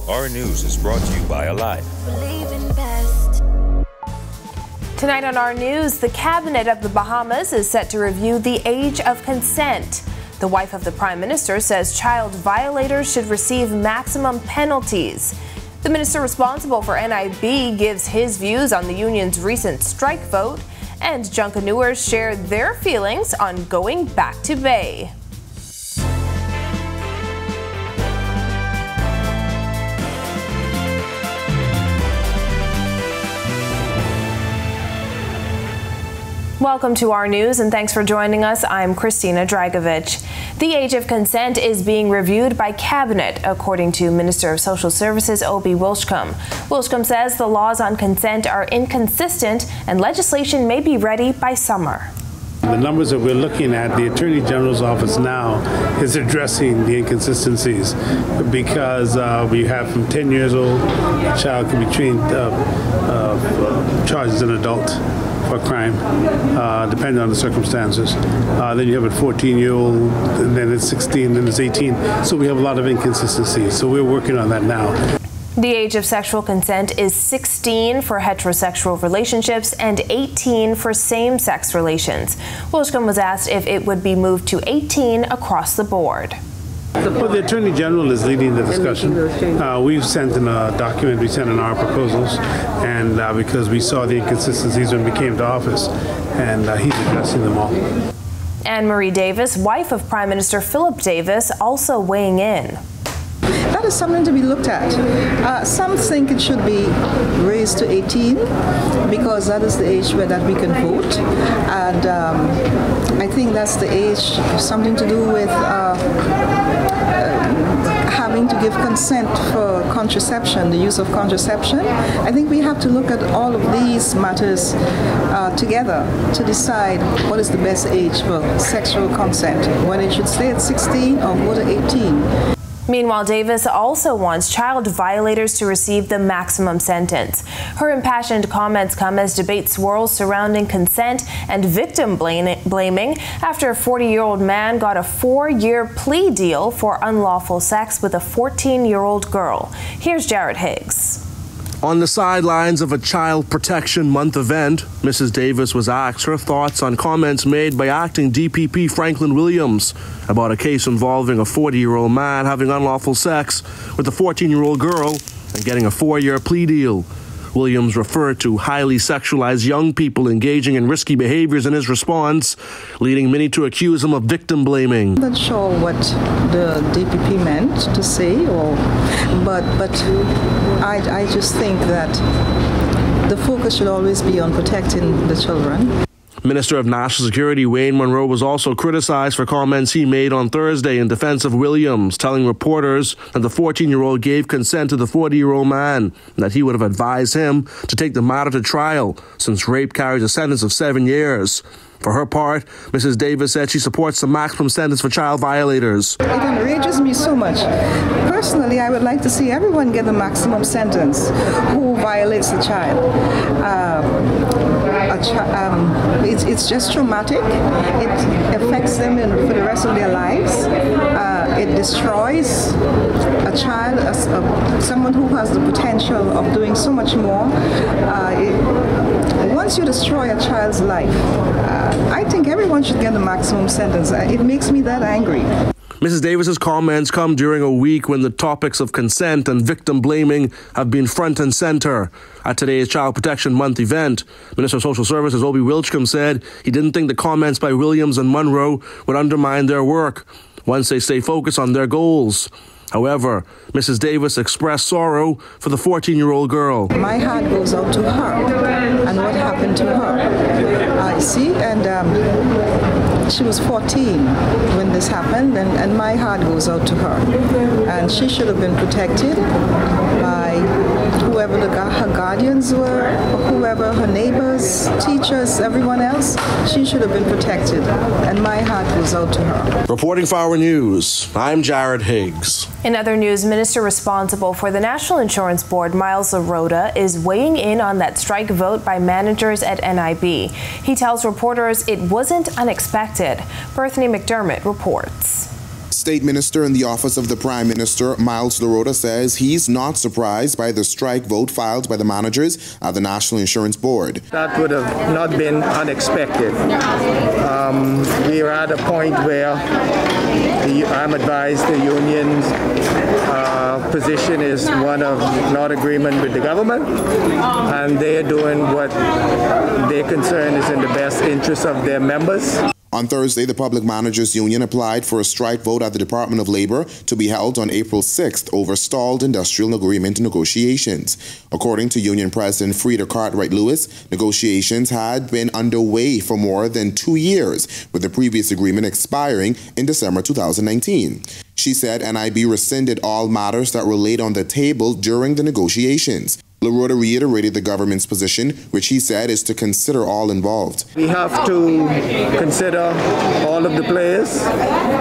Our news is brought to you by Alive. Tonight on our news, the cabinet of the Bahamas is set to review the age of consent. The wife of the Prime Minister says child violators should receive maximum penalties. The minister responsible for NIB gives his views on the union's recent strike vote, and Junkanooers share their feelings on going back to Bay. Welcome to our news and thanks for joining us. I'm Christina Dragovich. The age of consent is being reviewed by Cabinet, according to Minister of Social Services Obi Wilchcombe. Wilchcombe says the laws on consent are inconsistent and legislation may be ready by summer. The numbers that we're looking at, the Attorney General's office now is addressing the inconsistencies because we have from 10 years old, a child can be charged as an adult for a crime, depending on the circumstances. Then you have a 14-year-old, and then it's 16, then it's 18. So we have a lot of inconsistencies. So we're working on that now. The age of sexual consent is 16 for heterosexual relationships and 18 for same-sex relations. Wilchcombe was asked if it would be moved to 18 across the board. Well, the Attorney General is leading the discussion. We've sent in a document, we sent in our proposals, and because we saw the inconsistencies when we came to office, and he's addressing them all. Anne-Marie Davis, wife of Prime Minister Philip Davis, also weighing in. That is something to be looked at. Some think it should be raised to 18 because that is the age where that we can vote, and I think that's the age, something to do with having to give consent for contraception, the use of contraception. I think we have to look at all of these matters together to decide what is the best age for sexual consent, whether it should stay at 16 or go to 18. Meanwhile, Davis also wants child violators to receive the maximum sentence. Her impassioned comments come as debate swirls surrounding consent and victim blaming after a 40-year-old man got a 4-year plea deal for unlawful sex with a 14-year-old girl. Here's Jared Higgs. On the sidelines of a Child Protection Month event, Mrs. Davis was asked her thoughts on comments made by acting DPP Franklin Williams about a case involving a 40-year-old man having unlawful sex with a 14-year-old girl and getting a 4-year plea deal. Williams referred to highly sexualized young people engaging in risky behaviors in his response, leading many to accuse him of victim blaming. I'm not sure what the DPP meant to say, but I just think that the focus should always be on protecting the children. Minister of National Security Wayne Munro was also criticized for comments he made on Thursday in defense of Williams, telling reporters that the 14-year-old gave consent to the 40-year-old man and that he would have advised him to take the matter to trial since rape carries a sentence of 7 years. For her part, Mrs. Davis said she supports the maximum sentence for child violators. It enrages me so much. Personally, I would like to see everyone get the maximum sentence who violates a child. It's just traumatic. It affects them for the rest of their lives. It destroys a child, someone who has the potential of doing so much more. Once you destroy a child's life, I think everyone should get the maximum sentence. It makes me that angry. Mrs. Davis's comments come during a week when the topics of consent and victim blaming have been front and center. At today's Child Protection Month event, Minister of Social Services Obi Wilchcombe said he didn't think the comments by Williams and Munro would undermine their work once they stay focused on their goals. However, Mrs. Davis expressed sorrow for the 14-year-old girl. My heart goes out to her and what happened to her. I see, and she was 14 when this happened, and my heart goes out to her. And she should have been protected by whoever her guardians were, or whoever her neighbors, teachers, everyone else. She should have been protected, and my heart goes out to her. Reporting for Our News, I'm Jared Higgs. In other news, Minister responsible for the National Insurance Board, Miles Laroda, is weighing in on that strike vote by managers at NIB. He tells reporters it wasn't unexpected. Berthany McDermott reports. State Minister in the Office of the Prime Minister, Miles Lorota, says he's not surprised by the strike vote filed by the managers at the National Insurance Board. That would have not been unexpected. We are at a point where I'm advised the union's position is one of not agreement with the government, and they're doing what their concern is in the best interest of their members. On Thursday, the Public Managers Union applied for a strike vote at the Department of Labor to be held on April 6th over stalled industrial agreement negotiations. According to Union President Frida Cartwright-Lewis, negotiations had been underway for more than 2 years, with the previous agreement expiring in December 2019. She said NIB rescinded all matters that were laid on the table during the negotiations. Lorota reiterated the government's position, which he said is to consider all involved. We have to consider all of the players,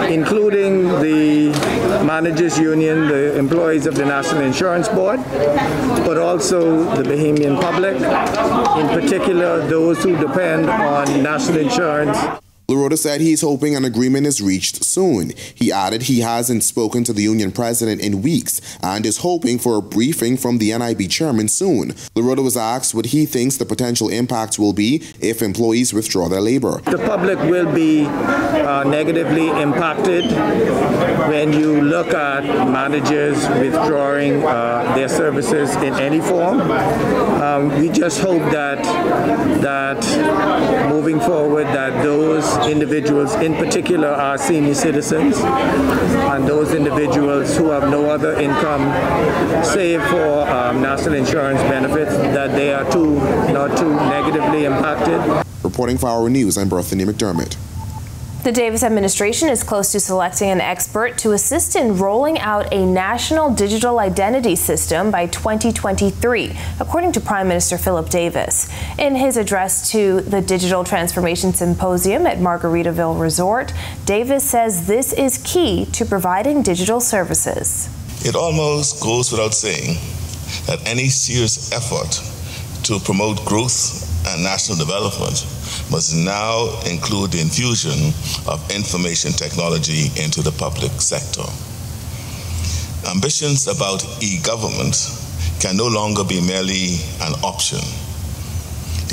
including the managers union, the employees of the National Insurance Board, but also the Bahamian public, in particular those who depend on national insurance. Lorota said he's hoping an agreement is reached soon. He added he hasn't spoken to the union president in weeks and is hoping for a briefing from the NIB chairman soon. Lorota was asked what he thinks the potential impact will be if employees withdraw their labor. The public will be negatively impacted when you look at managers withdrawing their services in any form. We just hope that moving forward that those individuals, in particular our senior citizens, and those individuals who have no other income save for national insurance benefits, that they are not too negatively impacted. Reporting for Our News, I'm Berthany McDermott. The Davis administration is close to selecting an expert to assist in rolling out a national digital identity system by 2023, according to Prime Minister Philip Davis. In his address to the Digital Transformation Symposium at Margaritaville Resort, Davis says this is key to providing digital services. It almost goes without saying that any serious effort to promote growth and national development must now include the infusion of information technology into the public sector. Ambitions about e-government can no longer be merely an option.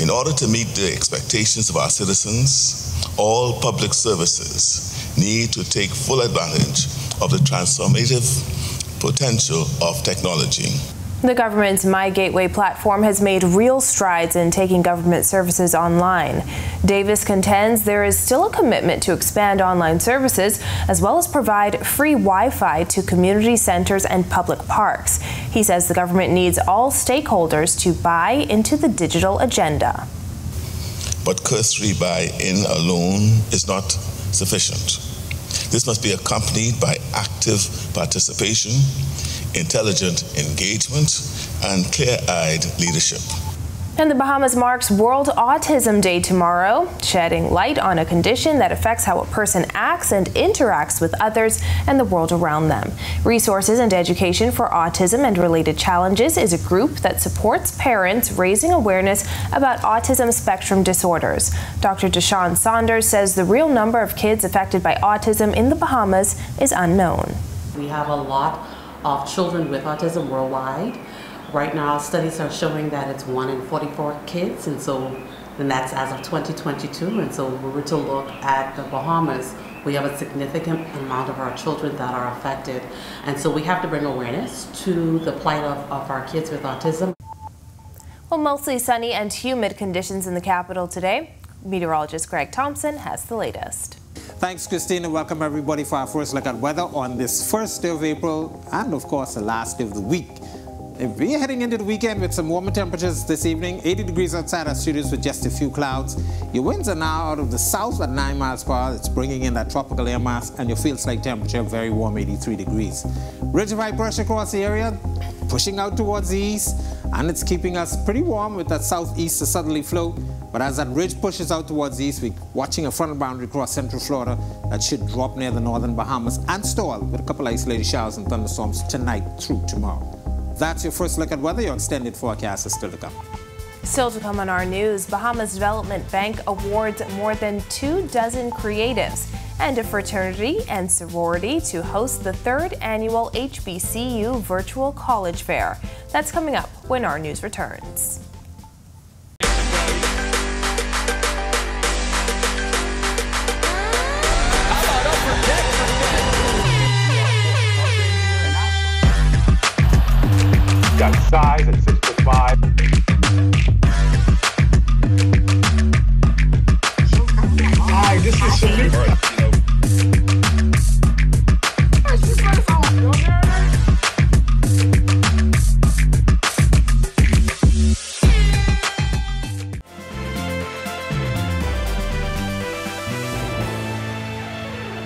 In order to meet the expectations of our citizens, all public services need to take full advantage of the transformative potential of technology. The government's My Gateway platform has made real strides in taking government services online. Davis contends there is still a commitment to expand online services as well as provide free Wi-Fi to community centers and public parks. He says the government needs all stakeholders to buy into the digital agenda. But cursory buy-in alone is not sufficient. This must be accompanied by active participation, intelligent engagement, and clear-eyed leadership. And the Bahamas marks World Autism Day tomorrow, shedding light on a condition that affects how a person acts and interacts with others and the world around them. Resources and Education for Autism and Related Challenges is a group that supports parents raising awareness about autism spectrum disorders. Dr. Deshawn Saunders says the real number of kids affected by autism in the Bahamas is unknown. We have a lot of children with autism worldwide. Right now, studies are showing that it's 1 in 44 kids, and that's as of 2022. And so, if we were to look at the Bahamas, we have a significant amount of our children that are affected, and so we have to bring awareness to the plight of our kids with autism. Well, mostly sunny and humid conditions in the capital today. Meteorologist Greg Thompson has the latest. Thanks, Christine, and welcome everybody for our first look at weather on this first day of April and, of course, the last day of the week. We're heading into the weekend with some warmer temperatures this evening, 80 degrees outside our studios with just a few clouds. Your winds are now out of the south at 9 miles per hour. It's bringing in that tropical air mass, and your feels-like temperature very warm, 83 degrees. Ridge of high pressure across the area, pushing out towards the east, and it's keeping us pretty warm with that southeast to southerly flow. But as that ridge pushes out towards the east, we're watching a frontal boundary across central Florida that should drop near the northern Bahamas and stall with a couple isolated showers and thunderstorms tonight through tomorrow. That's your first look at weather. Your extended forecast is still to come. Still to come on our news, Bahamas Development Bank awards more than 24 creatives and a fraternity and sorority to host the 3rd annual HBCU Virtual College Fair. That's coming up when our news returns. Got size at 6'5". Hi, this is Shamik.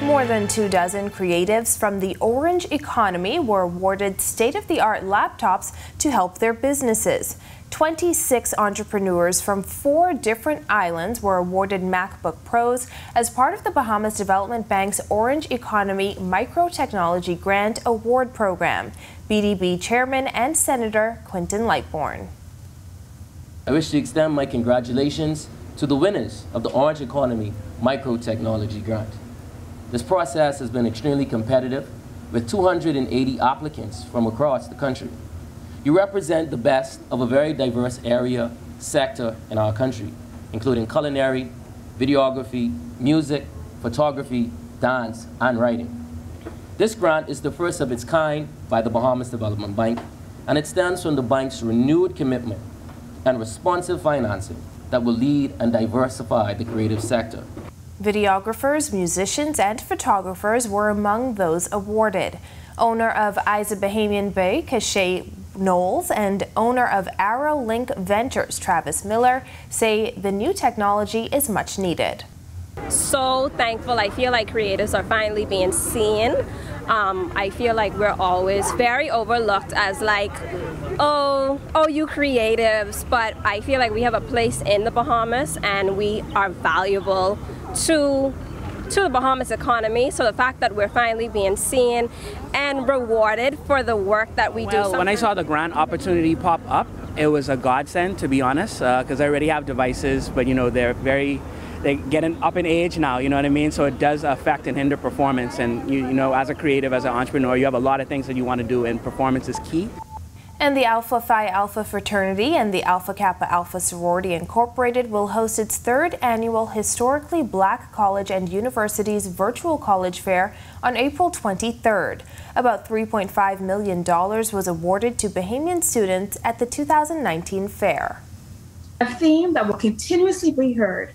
More than 24 creatives from the orange economy were awarded state-of-the-art laptops to help their businesses. 26 entrepreneurs from 4 different islands were awarded MacBook Pros as part of the Bahamas Development Bank's Orange Economy Microtechnology Grant Award Program. BDB Chairman and Senator Quinton Lightbourne. I wish to extend my congratulations to the winners of the Orange Economy Microtechnology Grant. This process has been extremely competitive, with 280 applicants from across the country. You represent the best of a very diverse area, sector in our country, including culinary, videography, music, photography, dance, and writing. This grant is the first of its kind by the Bahamas Development Bank, and it stems from the bank's renewed commitment and responsive financing that will lead and diversify the creative sector. Videographers, musicians, and photographers were among those awarded. Owner of Isa Bahamian Bay, Cachet Knowles, and owner of Arrow Link Ventures, Travis Miller, say the new technology is much needed. So thankful. I feel like creatives are finally being seen. I feel like we're always very overlooked as like, oh, you creatives, but I feel like we have a place in the Bahamas and we are valuable to the Bahamas economy. So the fact that we're finally being seen and rewarded for the work that we do. Well, when I saw the grant opportunity pop up, it was a godsend, to be honest, because I already have devices, but you know, they're getting up in age now, you know what I mean? So it does affect and hinder performance. And you know, as a creative, as an entrepreneur, you have a lot of things that you want to do, and performance is key. And the Alpha Phi Alpha Fraternity and the Alpha Kappa Alpha Sorority Incorporated will host its 3rd annual Historically Black College and Universities Virtual College Fair on April 23rd. About $3.5 million was awarded to Bahamian students at the 2019 fair. A theme that will continuously be heard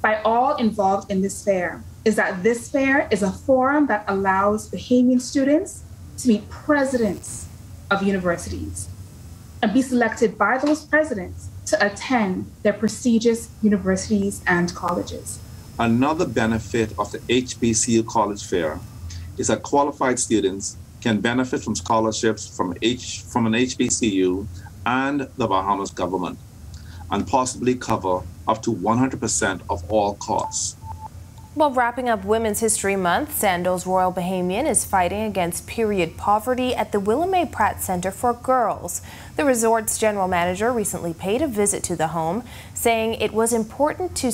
by all involved in this fair is that this fair is a forum that allows Bahamian students to meet presidents of universities and be selected by those presidents to attend their prestigious universities and colleges. Another benefit of the HBCU College Fair is that qualified students can benefit from scholarships from an HBCU and the Bahamas government, and possibly cover up to 100% of all costs. While wrapping up Women's History Month, Sandals Royal Bahamian is fighting against period poverty at the Willamette Pratt Center for Girls. The resort's general manager recently paid a visit to the home, saying it was important to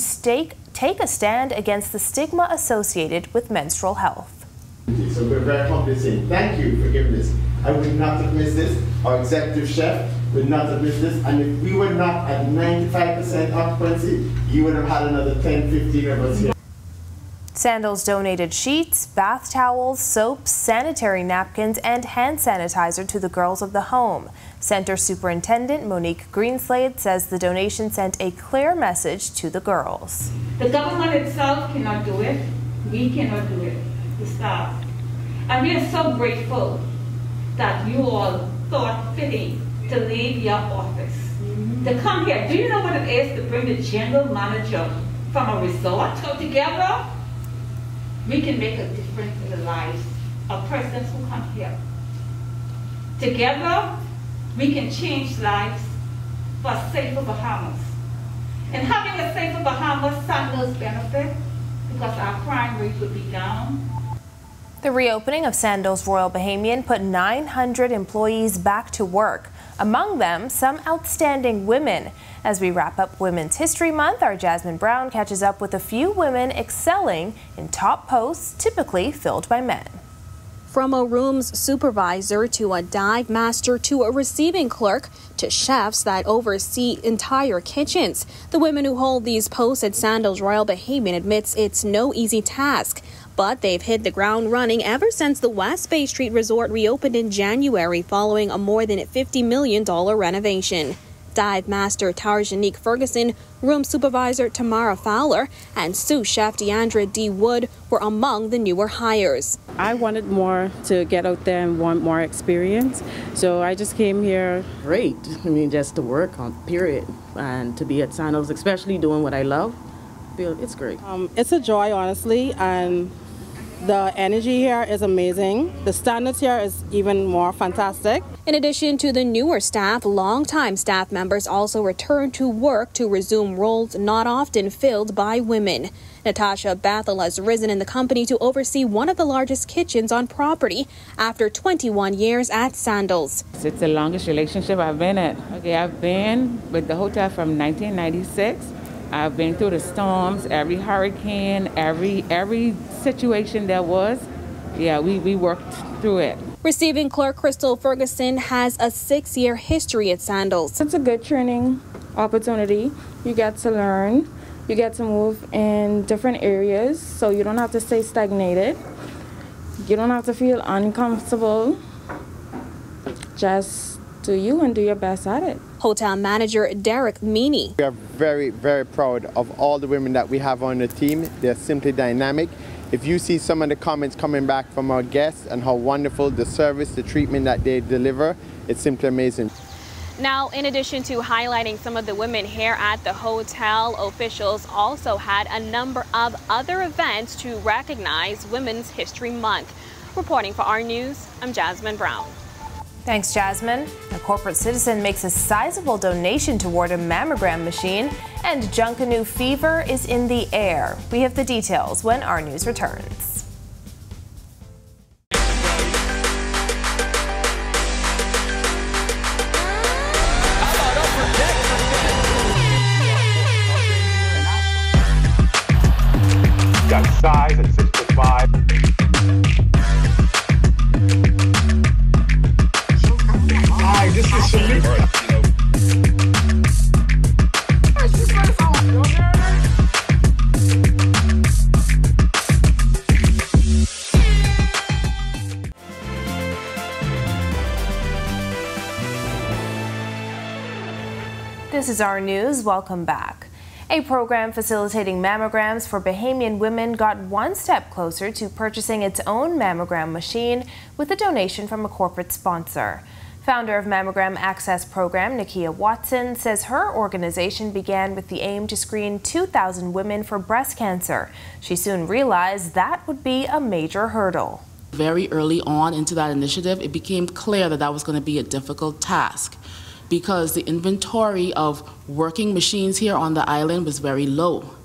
take a stand against the stigma associated with menstrual health. So we're very compensating. Thank you for giving this. I would not have missed this. Our executive chef would not have missed this. And if we were not at 95% occupancy, you would have had another 10, 15 of us here. Sandals donated sheets, bath towels, soaps, sanitary napkins, and hand sanitizer to the girls of the home. Center Superintendent Monique Greenslade says the donation sent a clear message to the girls. The government itself cannot do it. We cannot do it, the staff. And we are so grateful that you all thought fitting to leave your office, to come here. Do you know what it is to bring the general manager from a resort together? We can make a difference in the lives of persons who come here. Together, we can change lives for a safer Bahamas. And having a safer Bahamas, Sandals benefit because our crime rate would be down. The reopening of Sandals Royal Bahamian put 900 employees back to work. Among them, some outstanding women. As we wrap up Women's History Month, our Jasmine Brown catches up with a few women excelling in top posts typically filled by men. From a room's supervisor to a dive master to a receiving clerk to chefs that oversee entire kitchens, the women who hold these posts at Sandals Royal Bahamian admits it's no easy task. But they've hit the ground running ever since the West Bay Street Resort reopened in January following a more than $50 million renovation. Dive master Tarjanique Ferguson, room supervisor Tamara Fowler, and sous chef Deandra D. Wood were among the newer hires. I wanted more to get out there and want more experience, so I just came here. Great. I mean, just to work on, period, and to be at Sandals, especially doing what I love, it's great. It's a joy, honestly, and the energy here is amazing. The standards here is even more fantastic. In addition to the newer staff, longtime staff members also return to work to resume roles not often filled by women. Natasha Bethel has risen in the company to oversee one of the largest kitchens on property after 21 years at Sandals. It's the longest relationship I've been at. Okay, I've been with the hotel from 1996. I've been through the storms, every hurricane, every situation there was. Yeah, we worked through it. Receiving clerk Crystal Ferguson has a 6-year history at Sandals. It's a good training opportunity. You get to learn, you get to move in different areas, so you don't have to stay stagnated. You don't have to feel uncomfortable. Just do you and do your best at it. Hotel manager Derek Meany. We are very, very proud of all the women that we have on the team. They're simply dynamic. If you see some of the comments coming back from our guests and how wonderful the service, the treatment that they deliver, it's simply amazing. Now, in addition to highlighting some of the women here at the hotel, officials also had a number of other events to recognize Women's History Month. Reporting for our news, I'm Jasmine Brown. Thanks, Jasmine. A corporate citizen makes a sizable donation toward a mammogram machine, and Junkanoo fever is in the air. We have the details when our news returns. Got size at 6'5". Hi, this is Shamik. This is our news. Welcome back. A program facilitating mammograms for Bahamian women got one step closer to purchasing its own mammogram machine with a donation from a corporate sponsor. Founder of Mammogram Access Program, Nakia Watson, says her organization began with the aim to screen 2,000 women for breast cancer. She soon realized that would be a major hurdle. Very early on into that initiative, it became clear that that was going to be a difficult task because the inventory of working machines here on the island was very low.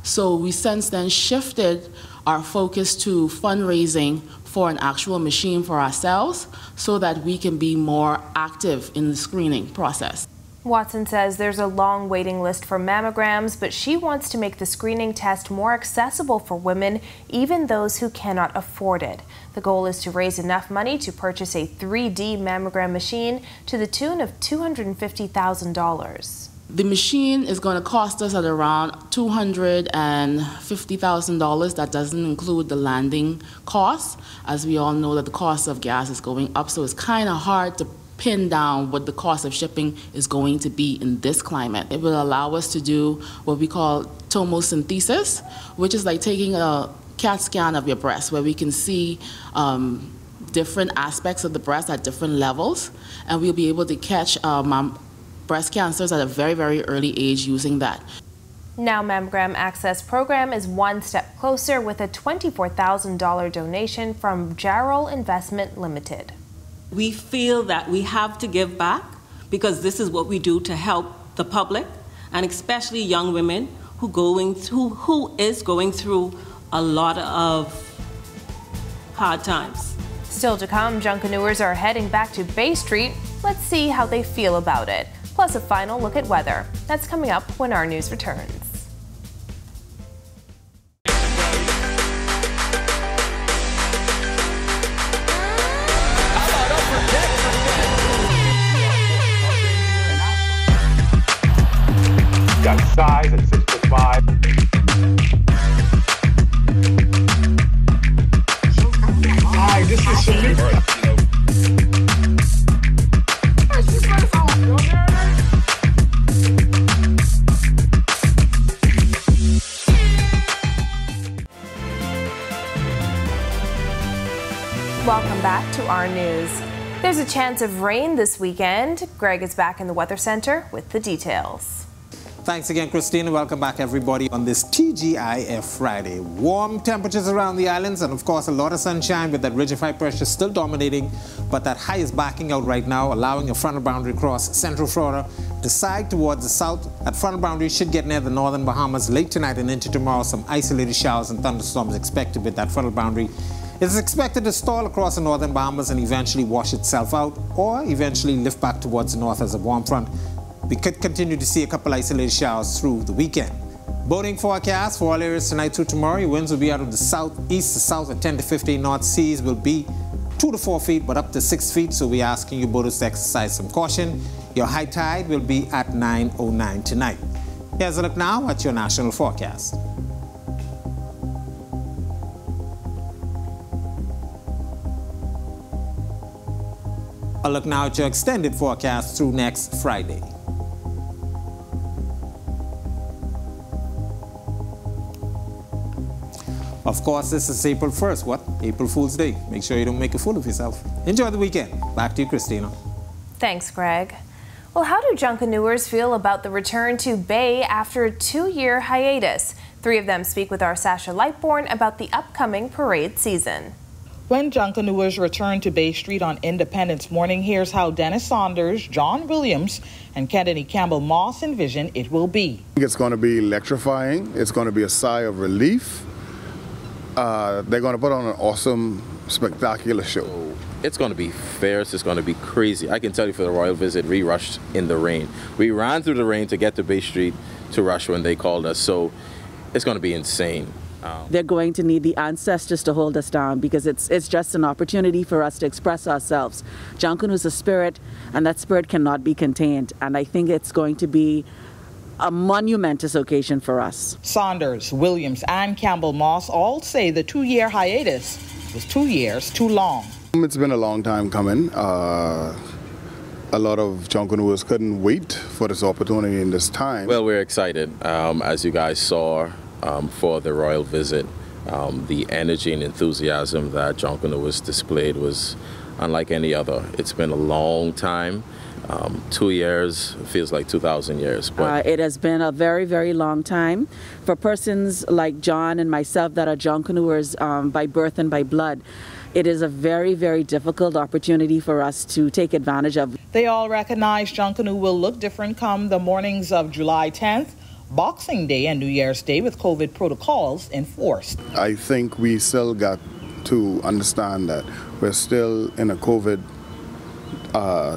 So we since then shifted our focus to fundraising for an actual machine for ourselves so that we can be more active in the screening process. Watson says there's a long waiting list for mammograms, but she wants to make the screening test more accessible for women, even those who cannot afford it. The goal is to raise enough money to purchase a 3D mammogram machine to the tune of $250,000. The machine is going to cost us at around $250,000. That doesn't include the landing costs. As we all know that the cost of gas is going up, so it's kind of hard to pin down what the cost of shipping is going to be in this climate. It will allow us to do what we call tomosynthesis, which is like taking a CAT scan of your breast, where we can see different aspects of the breast at different levels, and we'll be able to catch breast cancers at a very, very early age using that. Now Mammogram Access Program is one step closer with a $24,000 donation from Jarrell Investment Limited. We feel that we have to give back because this is what we do to help the public, and especially young women who is going through a lot of hard times. Still to come, Junkanooers are heading back to Bay Street Let's see how they feel about it. Plus a final look at weather. That's coming up when our news returns. Got size at 6'5". Hi, this is Shamik. Welcome back to our news. There's a chance of rain this weekend. Greg is back in the Weather Center with the details. Thanks again, Christina. Welcome back, everybody, on this TGIF Friday. Warm temperatures around the islands and, of course, a lot of sunshine with that ridge of high pressure still dominating, but that high is backing out right now, allowing a frontal boundary across central Florida to side towards the south. That frontal boundary should get near the northern Bahamas late tonight and into tomorrow. Some isolated showers and thunderstorms expected with that frontal boundary. It is expected to stall across the northern Bahamas and eventually wash itself out or eventually lift back towards the north as a warm front. We could continue to see a couple isolated showers through the weekend. Boating forecast for all areas tonight through tomorrow. Winds will be out of the southeast to south at 10 to 15 knots. Seas will be 2 to 4 feet, but up to 6 feet. So we're asking you boaters to exercise some caution. Your high tide will be at 9:09 tonight. Here's a look now at your national forecast. A look now at your extended forecast through next Friday. Of course, this is April 1st. What? April Fool's Day. Make sure you don't make a fool of yourself. Enjoy the weekend. Back to you, Christina. Thanks, Greg. Well, how do Junkanooers feel about the return to Bay after a 2-year hiatus? 3 of them speak with our Sasha Lightbourne about the upcoming parade season. When Junkanooers return to Bay Street on Independence Morning, here's how Dennis Saunders, John Williams, and Kennedy Campbell Moss envision it will be. I think it's going to be electrifying. It's going to be a sigh of relief. They're going to put on an awesome, spectacular show. It's going to be fierce. It's going to be crazy. I can tell you for the Royal Visit, we rushed in the rain. We ran through the rain to get to Bay Street to rush when they called us. So it's going to be insane. They're going to need the ancestors to hold us down because it's just an opportunity for us to express ourselves. Junkanoo is a spirit, and that spirit cannot be contained. And I think it's going to be a monumentous occasion for us. Saunders, Williams, and Campbell Moss all say the 2-year hiatus was 2 years too long. It's been a long time coming. A lot of Junkanooers couldn't wait for this opportunity in this time. Well, we're excited. As you guys saw for the Royal Visit, the energy and enthusiasm that Junkanooers displayed was unlike any other. It's been a long time. 2 years feels like 2,000 years. But it has been a very, very long time. For persons like John and myself that are Junkanooers by birth and by blood, it is a very, very difficult opportunity for us to take advantage of. They all recognize Junkanoo will look different come the mornings of July 10th, Boxing Day, and New Year's Day with COVID protocols enforced. I think we still got to understand that we're still in a COVID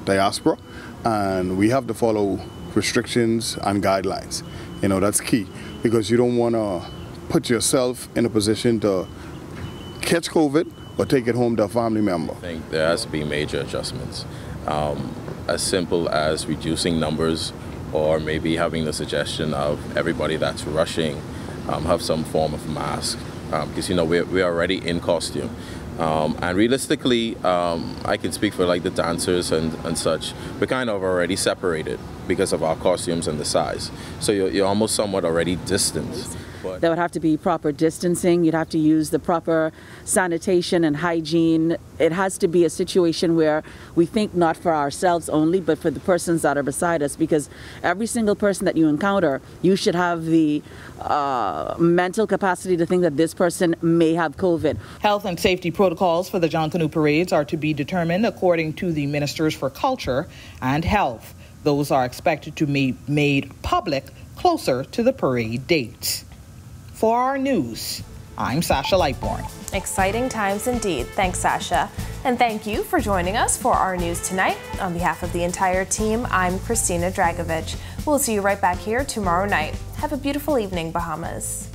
diaspora, and we have to follow restrictions and guidelines. You know, that's key, because you don't want to put yourself in a position to catch COVID or take it home to a family member. I think there has to be major adjustments, as simple as reducing numbers, or maybe having the suggestion of everybody that's rushing have some form of mask, because you know we're already in costume. And realistically, I can speak for like the dancers and such. We're kind of already separated because of our costumes and the size. So you're almost somewhat already distanced. There would have to be proper distancing. You'd have to use the proper sanitation and hygiene. It has to be a situation where we think not for ourselves only, but for the persons that are beside us, because every single person that you encounter, you should have the mental capacity to think that this person may have COVID. Health and safety protocols for the Junkanoo parades are to be determined according to the Ministers for Culture and Health. Those are expected to be made public closer to the parade dates. For our news, I'm Sasha Lightbourne. Exciting times indeed. Thanks, Sasha. And thank you for joining us for our news tonight. On behalf of the entire team, I'm Christina Dragovich. We'll see you right back here tomorrow night. Have a beautiful evening, Bahamas.